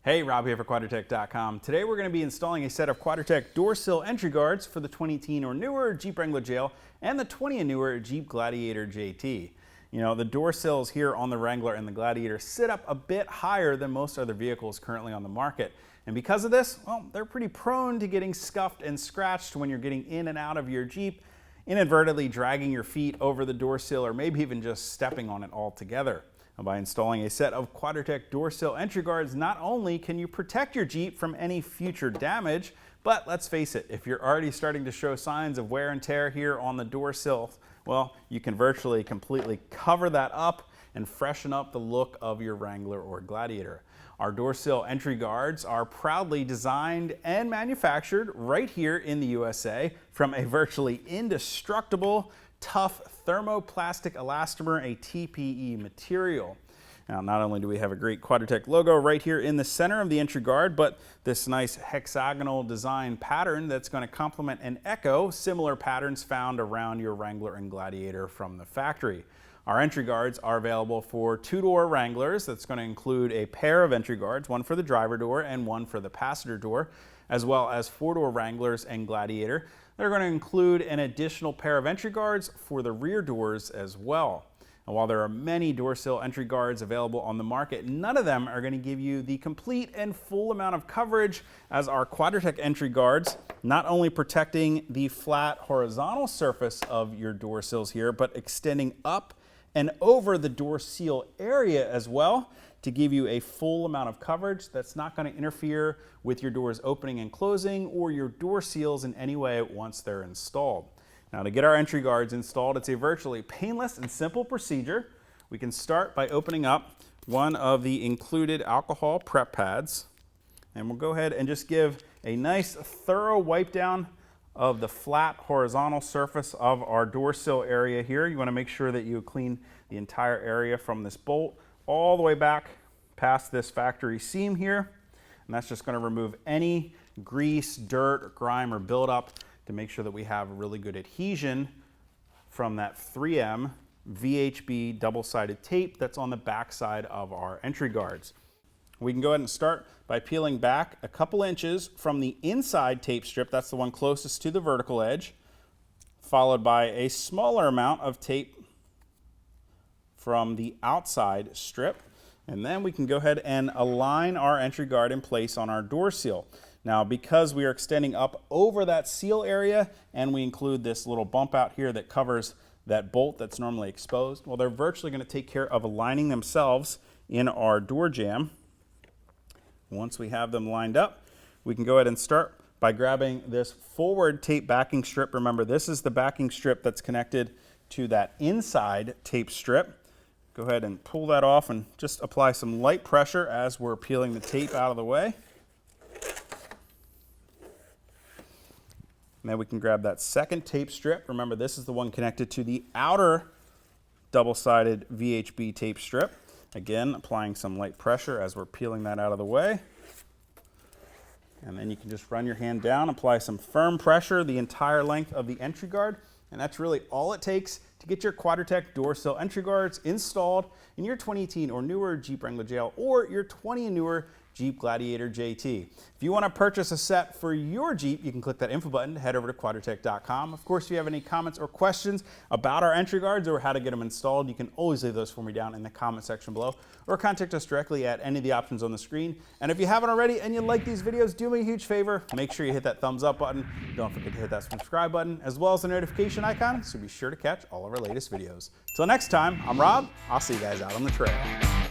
Hey, Rob here for Quadratec.com. Today we're going to be installing a set of Quadratec door sill entry guards for the 2018 or newer Jeep Wrangler GL and the 20 and newer Jeep Gladiator JT. You know, the door sills here on the Wrangler and the Gladiator sit up a bit higher than most other vehicles currently on the market. And because of this, well, they're pretty prone to getting scuffed and scratched when you're getting in and out of your Jeep, inadvertently dragging your feet over the door sill or maybe even just stepping on it altogether. By installing a set of Quadratec door sill entry guards, not only can you protect your Jeep from any future damage, but let's face it, if you're already starting to show signs of wear and tear here on the door sill, well, you can virtually completely cover that up and freshen up the look of your Wrangler or Gladiator. Our door sill entry guards are proudly designed and manufactured right here in the USA from a virtually indestructible, tough thermoplastic elastomer, a TPE material. Now, not only do we have a great Quadratec logo right here in the center of the entry guard, but this nice hexagonal design pattern that's going to complement and echo similar patterns found around your Wrangler and Gladiator from the factory. Our entry guards are available for two-door Wranglers. That's going to include a pair of entry guards, one for the driver door and one for the passenger door, as well as four-door Wranglers and Gladiator. They're going to include an additional pair of entry guards for the rear doors as well. And while there are many door sill entry guards available on the market, none of them are going to give you the complete and full amount of coverage as our Quadratec entry guards, not only protecting the flat horizontal surface of your door sills here, but extending up and over the door seal area as well to give you a full amount of coverage that's not going to interfere with your doors opening and closing or your door seals in any way once they're installed. Now, to get our entry guards installed, it's a virtually painless and simple procedure. We can start by opening up one of the included alcohol prep pads, and we'll go ahead and just give a nice thorough wipe down of the flat horizontal surface of our door sill area here. You want to make sure that you clean the entire area from this bolt all the way back past this factory seam here. And that's just going to remove any grease, dirt, or grime, or buildup to make sure that we have really good adhesion from that 3M VHB double-sided tape that's on the back side of our entry guards. We can go ahead and start by peeling back a couple inches from the inside tape strip, that's the one closest to the vertical edge, followed by a smaller amount of tape from the outside strip. And then we can go ahead and align our entry guard in place on our door seal. Now, because we are extending up over that seal area and we include this little bump out here that covers that bolt that's normally exposed, well, they're virtually going to take care of aligning themselves in our door jamb. Once we have them lined up, we can go ahead and start by grabbing this forward tape backing strip. Remember, this is the backing strip that's connected to that inside tape strip. Go ahead and pull that off and just apply some light pressure as we're peeling the tape out of the way. And then we can grab that second tape strip. Remember, this is the one connected to the outer double-sided VHB tape strip. Again, applying some light pressure as we're peeling that out of the way. And then you can just run your hand down, apply some firm pressure the entire length of the entry guard. And that's really all it takes to get your Quadratec door sill entry guards installed in your 2018 or newer Jeep Wrangler GL or your 20 and newer Jeep Gladiator JT. If you want to purchase a set for your Jeep, you can click that info button to head over to Quadratec.com. Of course, if you have any comments or questions about our entry guards or how to get them installed, you can always leave those for me down in the comment section below or contact us directly at any of the options on the screen. And if you haven't already and you like these videos, do me a huge favor. Make sure you hit that thumbs up button. Don't forget to hit that subscribe button as well as the notification icon so be sure to catch all of our latest videos. Till next time, I'm Rob. I'll see you guys out on the trail.